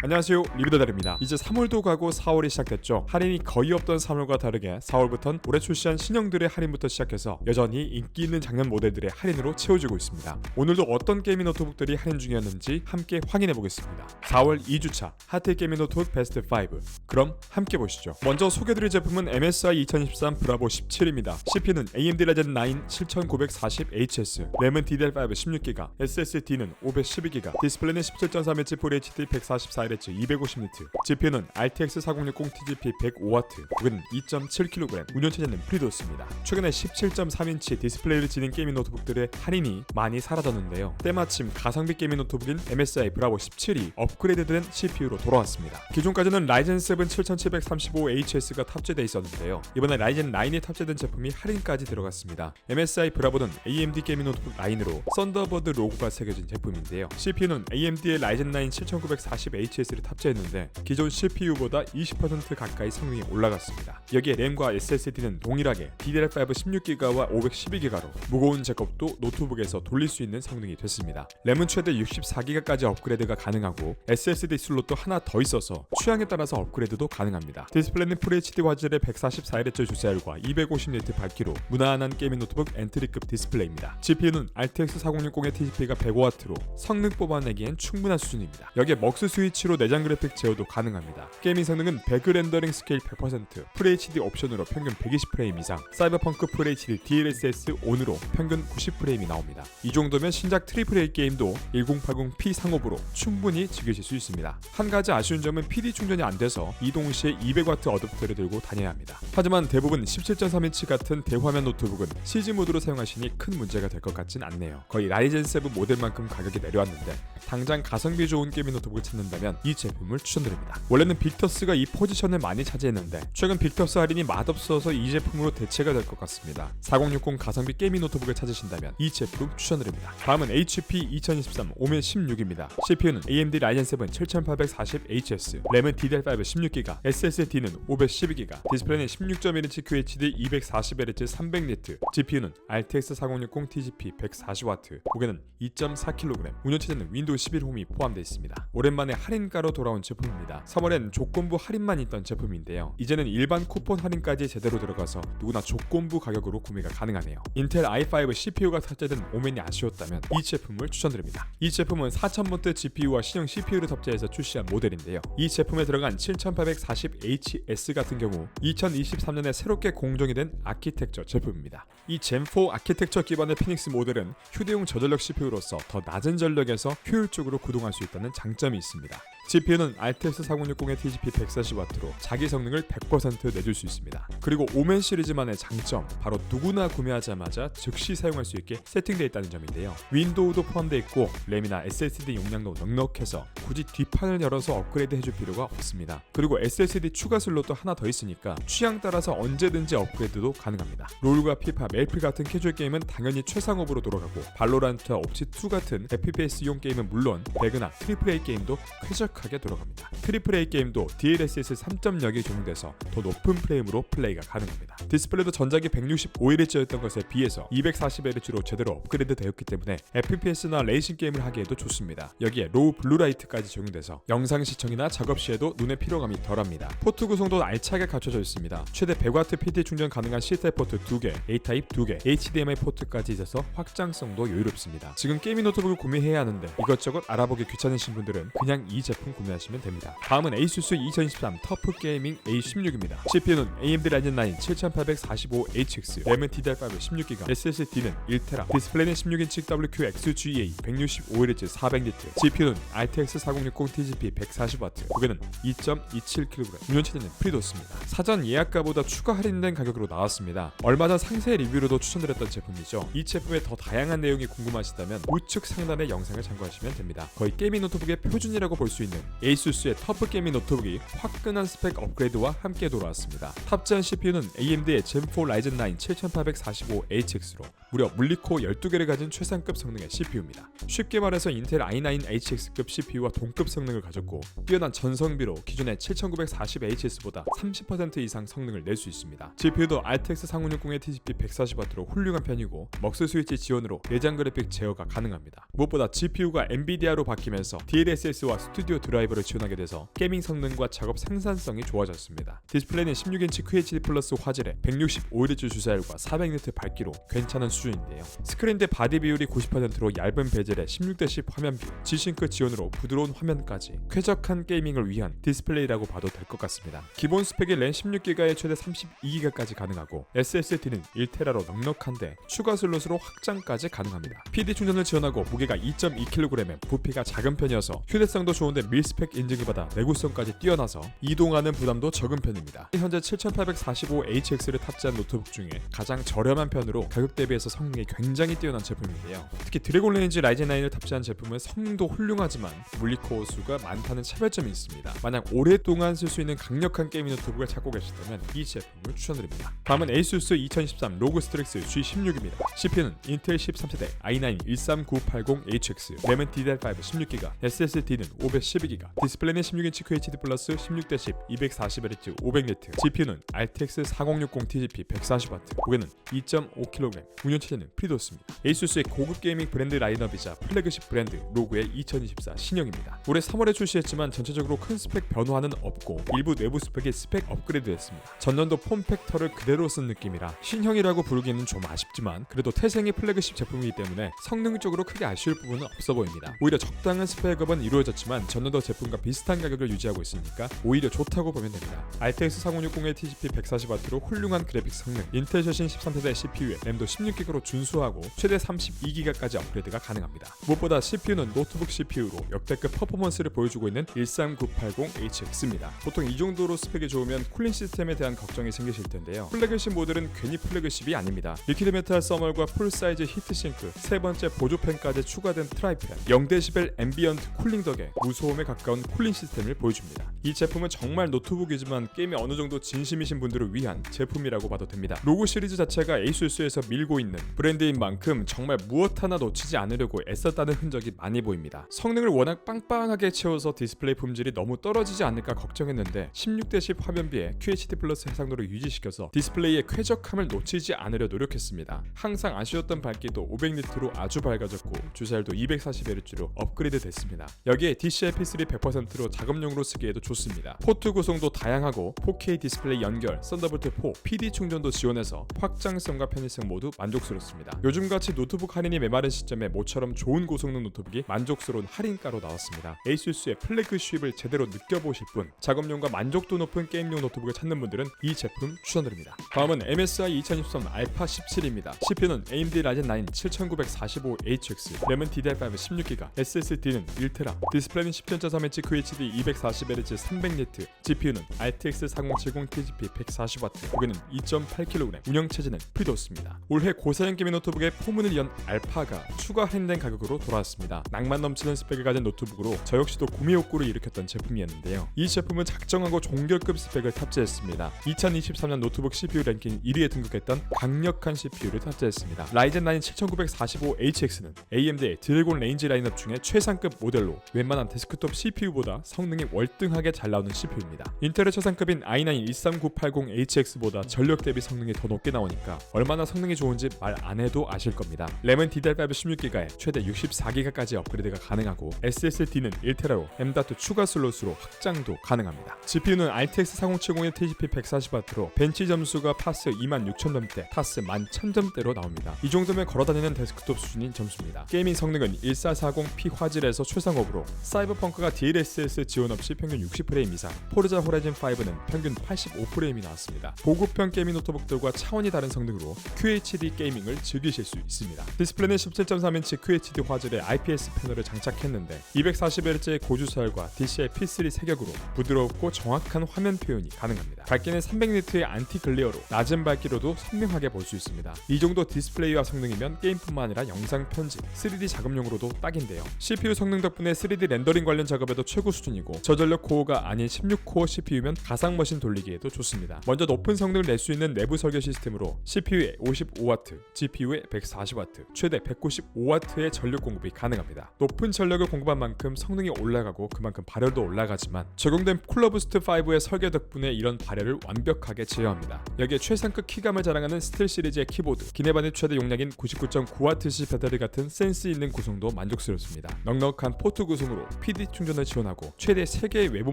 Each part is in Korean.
안녕하세요, 리뷰더달입니다. 이제 3월도 가고 4월이 시작됐죠. 할인이 거의 없던 3월과 다르게 4월부터는 올해 출시한 신형들의 할인부터 시작해서 여전히 인기 있는 작년 모델들의 할인으로 채워지고 있습니다. 오늘도 어떤 게이밍 노트북들이 할인 중이었는지 함께 확인해보겠습니다. 4월 2주차 하트 게이밍 노트북 베스트 5. 그럼 함께 보시죠. 먼저 소개드릴 제품은 MSI 2023 브라보 17입니다. CPU는 AMD Ryzen 9 7940HS, 램은 DDR5 16GB, SSD는 512GB, 디스플레이는 17.3인치 FHD 144Hz 250니트, GPU는 RTX 4060 TGP 105W, 무게는 2.7kg, 운영체제는 프리도스입니다. 최근에 17.3인치 디스플레이를 지닌 게이밍 노트북들의 할인이 많이 사라졌는데요. 때마침 가성비 게이밍 노트북인 MSI 브라보 17이 업그레이드된 CPU로 돌아왔습니다. 기존까지는 라이젠 7 7735HS가 탑재되어 있었는데요. 이번에 라이젠 9이 탑재된 제품이 할인까지 들어갔습니다. MSI 브라보는 AMD 게이밍 노트북 라인으로 썬더버드 로고가 새겨진 제품인데요. CPU는 AMD의 라이젠 9 7940HS를 탑재했는데 기존 CPU보다 20% 가까이 성능이 올라갔습니다. 여기에 램과 SSD는 동일하게 DDR5 16GB와 512GB로 무거운 작업도 노트북에서 돌릴 수 있는 성능이 됐습니다. 램은 최대 64GB까지 업그레이드가 가능하고 SSD 슬롯도 하나 더 있어서 취향에 따라서 업그레이드도 가능합니다. 디스플레이는 FHD 화질의 144Hz 주사율과 250니트 밝기로 무난한 게이밍 노트북 엔트리급 디스플레이입니다. GPU는 RTX 4060의 TGP가 105W로 성능 뽑아내기엔 충분한 수준입니다. 여기에 먹스 스위치로 내장 그래픽 제어도 가능합니다. 게이밍 성능은 배그 렌더링 스케일 100%, FHD 옵션으로 평균 120프레임 이상, 사이버펑크 FHD DLSS 온으로 평균 90프레임이 나옵니다. 이 정도면 신작 AAA 게임도 1080p 상업으로 충분히 즐기실 수 있습니다. 한 가지 아쉬운 점은 PD 충전이 안 돼서 이동 시에 200W 어댑터를 들고 다녀야 합니다. 하지만 대부분 17.3인치 같은 대화면 노트북은 CG 모드로 사용하시니 큰 문제가 될 것 같진 않네요. 거의 라이젠 7 모델만큼 가격이 내려왔는데 당장 가성비 좋은 게이밍 노트북을 찾는다면 이 제품을 추천드립니다. 원래는 빅터스가 이 포지션을 많이 차지했는데 최근 빅터스 할인이 맛없어서 이 제품으로 대체가 될 것 같습니다. 4060 가성비 게이밍 노트북을 찾으신다면 이 제품 추천드립니다. 다음은 HP 2023 오멘 16입니다. CPU는 AMD Ryzen 7 7840HS, 램은 DDR5 16GB, SSD는 512GB, 디스플레이는 16.1인치 QHD 240Hz 300니트, GPU는 RTX 4060 TGP 140W, 무게는 2.4kg, 운영체제는 윈도우 11 홈이 포함되어 있습니다. 오랜만에 할인가로 돌아온 제품입니다. 3월엔 조건부 할인만 있던 제품인데요. 이제는 일반 쿠폰 할인까지 제대로 들어가서 누구나 조건부 가격으로 구매가 가능하네요. 인텔 i5 CPU가 탑재된 오멘이 아쉬웠다면 이 제품을 추천드립니다. 이 제품은 4000번대 GPU와 신형 CPU를 탑재해서 출시한 모델인데요. 이 제품에 들어간 7840HS 같은 경우 2023년에 새롭게 공정이 된 아키텍처 제품입니다. 이 젠4 아키텍처 기반의 피닉스 모델은 휴대용 저전력 CPU로서 더 낮은 전력에서 효율적으로 구동할 수 있다는 장점이 있습니다. GPU는 RTX 4060의 TGP 140W로 자기 성능을 100% 내줄 수 있습니다. 그리고 오멘 시리즈만의 장점, 바로 누구나 구매하자마자 즉시 사용할 수 있게 세팅되어 있다는 점인데요. 윈도우도 포함되어 있고 램이나 SSD 용량도 넉넉해서 굳이 뒷판을 열어서 업그레이드 해줄 필요가 없습니다. 그리고 SSD 추가 슬롯도 하나 더 있으니까 취향 따라서 언제든지 업그레이드도 가능합니다. 롤과 피파, 멜플 같은 캐주얼 게임은 당연히 최상업으로 돌아가고 발로란트와 옵치2 같은 FPS용 게임은 물론 배그나 AAA 게임도 쾌적하게 돌아갑니다. AAA 게임도 DLSS 3.0이 적용돼서 더 높은 프레임으로 플레이가 가능합니다. 디스플레이도 전작이 165Hz였던 것에 비해서 240Hz로 제대로 업그레이드 되었기 때문에 FPS나 레이싱 게임을 하기에도 좋습니다. 여기에 로우 블루라이트까지 적용돼서 영상 시청이나 작업 시에도 눈의 피로감이 덜합니다. 포트 구성도 알차게 갖춰져 있습니다. 최대 100W PD 충전 가능한 C타입 포트 2개, A타입 2개, HDMI 포트까지 있어서 확장성도 여유롭습니다. 지금 게이밍 노트북을 구매해야 하는데 이것저것 알아보기 귀찮으신 분들은 그냥 이 제품 구매하시면 됩니다. 다음은 ASUS 2023 터프 게이밍 A16입니다. CPU는 AMD Ryzen 9 7845HX, 램은 DDR5 16GB, SSD는 1TB, 디스플레이는 16인치 WQXGA 165Hz 400니트, GPU는 RTX 4060 TGP 140W, 무게는 2.27kg, 운영체제는 프리도스입니다. 사전 예약가보다 추가 할인된 가격으로 나왔습니다. 얼마 전 상세 리뷰로도 추천드렸던 제품이죠. 이 제품의 더 다양한 내용이 궁금하시다면 우측 상단의 영상을 참고하시면 됩니다. 거의 게이밍 노트북의 표준이라고 볼 수 있는 ASUS의 터프 게이밍 노트북이 화끈한 스펙 업그레이드와 함께 돌아왔습니다. 탑재한 CPU는 AMD의 젠4 Ryzen 9 7845HX로 무려 물리코어 12개를 가진 최상급 성능의 CPU입니다. 쉽게 말해서 인텔 i9HX급 CPU와 동급 성능을 가졌고 뛰어난 전성비로 기존의 7940HS보다 30% 이상 성능을 낼 수 있습니다. GPU도 RTX 4060의 TDP 140W로 훌륭한 편이고 먹스 스위치 지원으로 내장 그래픽 제어가 가능합니다. 무엇보다 GPU가 엔비디아로 바뀌면서 DLSS와 스튜디오 드라이버를 지원하게 돼서 게이밍 성능과 작업 생산성이 좋아졌습니다. 디스플레이는 16인치 QHD 플러스 화질에 165Hz 주사율과 400니트 밝기로 괜찮은 수준인데요. 스크린대 바디 비율이 90%로 얇은 베젤에 16:10 화면 비율, G싱크 지원으로 부드러운 화면까지 쾌적한 게이밍을 위한 디스플레이라고 봐도 될 것 같습니다. 기본 스펙이 램 16GB에 최대 32GB까지 가능하고 SSD는 1TB로 넉넉한데 추가 슬롯으로 확장까지 가능합니다. PD 충전을 지원하고 무게가 2.2kg에 부피가 작은 편이어서 휴대성도 좋은데 밀스펙 인증을 받아 내구성까지 뛰어나서 이동하는 부담도 적은 편입니다. 현재 7845HX를 탑재한 노트북 중에 가장 저렴한 편으로 가격 대비해서 성능이 굉장히 뛰어난 제품인데요. 특히 드래곤 레인지 라이젠 9을 탑재한 제품은 성능도 훌륭하지만 물리코어 수가 많다는 차별점이 있습니다. 만약 오랫동안 쓸 수 있는 강력한 게이밍 노트북을 찾고 계시다면 이 제품을 추천드립니다. 다음은 ASUS 2013 로그 스트릭스 G16입니다. CPU는 인텔 13세대 i9 13980HX, 램은 DDR5 16GB, SSD는 512GB, 디스플레이는 16인치 QHD 플러스 16:10 240Hz 500니트, GPU는 RTX 4060 TDP 140W, 무게는 2.5kg, 운영체제는 프리도스입니다. ASUS의 고급 게이밍 브랜드 라인업이자 플래그십 브랜드 로그의 2024 신형입니다. 올해 3월에 출시했지만 전체적으로 큰 스펙 변화는 없고 일부 내부 스펙이 스펙 업그레이드됐습니다. 전년도 폼팩터를 그대로 쓴 느낌이라 신형이라고 부르기는 좀 아쉽지만 그래도 태생의 플래그십 제품이기 때문에 성능적으로 크게 아쉬울 부분은 없어 보입니다. 오히려 적당한 스펙업은 이루어졌지만 전년도 제품과 비슷한 가격을 유지하고 있으니까 오히려 좋다고 보면 됩니다. RTX 4060의 TDP 140W로 훌륭한 그래픽 성능, 인텔 셔신 13세대 CPU에 램도 16GB로 준수하고 최대 32GB까지 업그레이드가 가능합니다. 무엇보다 CPU는 노트북 CPU로 역대급 퍼포먼스를 보여주고 있는 13980HX입니다. 보통 이 정도로 스펙이 좋으면 쿨링 시스템에 대한 걱정이 생기실 텐데요. 플래그십 모델은 괜히 플래그십이 아닙니다. 리퀴드 메탈 서멀과 풀사이즈 히트싱크, 세 번째 보조팬까지 추가된 트라이팬, 0dB 앰비언트 쿨링 덕에 무소음에 가까운 쿨링 시스템을 보여줍니다. 이 제품은 정말 노트북이지만 게임에 어느 정도 진심이신 분들을 위한 제품이라고 봐도 됩니다. 로그 시리즈 자체가 ASUS에서 밀고 있는 브랜드인 만큼 정말 무엇 하나 놓치지 않으려고 애썼다는 흔적이 많이 보입니다. 성능을 워낙 빵빵하게 채워서 디스플레이 품질이 너무 떨어지지 않을까 걱정했는데 16:10 화면비에 QHD 플러스 해상도를 유지시켜서 디스플레이의 쾌적함을 놓치지 않으려 노력했습니다. 항상 아쉬웠던 밝기도 500니트로 아주 밝아졌고 주사율도 240Hz로 업그레이드 됐습니다. 여기에 DCI-P3 100%로 작업용으로 쓰기에도 좋습니다. 포트 구성도 다양하고 4K 디스플레이 연결, 썬더볼트 4, PD 충전도 지원해서 확장성과 편의성 모두 만족스럽습니다. 요즘같이 노트북 할인이 메마른 시점에 모처럼 좋은 고성능 노트북이 만족스러운 할인가로 나왔습니다. ASUS의 플래그십을 제대로 느껴보실 분, 작업용과 만족도 높은 게임용 노트북을 찾는 분들은 이 제품 추천드립니다. 다음은 MSI 2023 알파 17입니다. CPU는 AMD 라이젠 9 7945HX, 램은 DDR5 16GB, SSD는 1TB, 디스플레이는 10.3인치 QHD 240Hz 300니트, GPU는 RTX 4070 TDP 140W, 무게는 2.8kg, 운영체제는 프리도스입니다. 올해 고사양 게이밍 노트북의 포문을 연 알파가 추가 할인된 가격으로 돌아왔습니다. 낭만 넘치는 스펙을 가진 노트북으로 저 역시도 구매 욕구를 일으켰던 제품이었는데요. 이 제품은 작정하고 종결급 스펙을 탑재했습니다. 2023년 노트북 CPU 랭킹 1위에 등극했던 강력한 CPU를 탑재했습니다. 라이젠 9 7945HX는 AMD의 드래곤 레인지 라인업 중에 최상급 모델로 웬만한 데스크톱 CPU보다 성능이 월등하게 잘 나오는 CPU입니다. 인텔의 최상급인 i9 13980HX보다 전력 대비 성능이 더 높게 나오니까 얼마나 성능이 좋은지 말 안 해도 아실 겁니다. 램은 DDR5 16GB에 최대 64GB까지 업그레이드가 가능하고 SSD는 1TB로 M.2 추가 슬롯으로 확장도 가능합니다. GPU는 RTX 4070의 TDP 140W로 벤치 점수가 파스 26000점대, 타스 11000점대로 나옵니다. 이 정도면 걸어다니는 데스크톱 수준인 점수입니다. 게이밍 성능은 1440p 화질에서 최상업으로 사이버펑크가 DLSS 지원 없이 평균 60프레임 이상, 포르자 호라이즌 5는 평균 85프레임이 나왔습니다. 보급형 게이밍 노트북들과 차원이 다른 성능으로 QHD 게이밍을 즐기실 수 있습니다. 디스플레이는 17.3인치 QHD 화질의 IPS 패널을 장착했는데 240Hz의 고주사율과 DCI-P3 세격으로 부드럽고 정확한 화면 표현이 가능합니다. 밝기는 300니트의 안티 글레어로 낮은 밝기로도 선명하게 볼 수 있습니다. 이 정도 디스플레이와 성능이면 게임뿐만 아니라 영상 편집, 3D 작업용으로도 딱인데요. CPU 성능 덕분에 3D 렌더링 관련 작업에도 최고 수준이고 저전력 코어가 아닌 16코어 CPU면 가상 머신 돌리기에도 좋습니다. 먼저 높은 성능을 낼 수 있는 내부 설계 시스템으로 CPU에 55W, GPU에 140W, 최대 195W의 전력 공급이 가능합니다. 높은 전력을 공급한 만큼 성능이 올라가고 그만큼 발열도 올라가지만 적용된 쿨러부스트 5의 설계 덕분에 이런 발열을 완벽하게 제어합니다. 여기에 최상급 키감을 자랑하는 스틸 시리즈의 키보드, 기내반의 최대 용량인 99.9Wc 배터리 같은 센스 있는 구성도 만족스럽습니다. 넉넉한 포트 구성으로 PD 충전을 지원하고 최대 3개의 외부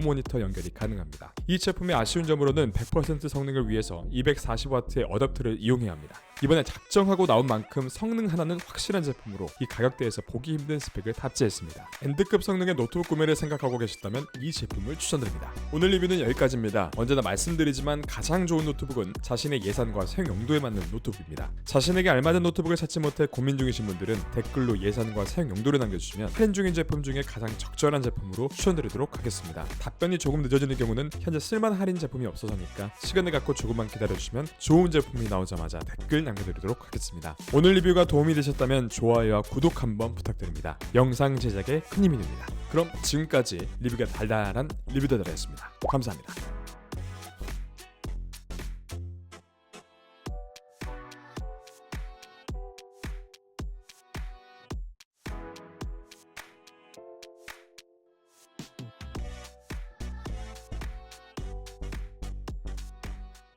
모니터 연결이 가능합니다. 이 제품의 아쉬운 점으로는 100% 성능을 위해서 240W의 어댑터를 이용해야 합니다. 이번에 작정하고 나온 만큼 성능 하나는 확실한 제품으로 이 가격대에서 보기 힘든 스펙을 탑재했습니다. 엔드급 성능의 노트북 구매를 생각하고 계셨다면 이 제품을 추천드립니다. 오늘 리뷰는 여기까지입니다. 언제나 말씀드리지만 가장 좋은 노트북은 자신의 예산과 사용 용도에 맞는 노트북입니다. 자신에게 알맞은 노트북을 찾지 못해 고민 중이신 분들은 댓글로 예산과 사용 용도를 남겨주시면 할인 중인 제품 중에 가장 적절한 제품으로 추천드리도록 하겠습니다. 답변이 조금 늦어지는 경우는 현재 쓸만한 할인 제품이 없어서니까 시간을 갖고 조금만 기다려주시면 좋은 제품이 나오자마자 댓글 남겨드리도록 하겠습니다. 오늘 리뷰가 도움이 되셨다면 좋아요와 구독 한번 부탁드립니다. 영상 제작에 큰 힘이 됩니다. 그럼 지금까지 리뷰가 달달한 리뷰더들이었습니다. 감사합니다.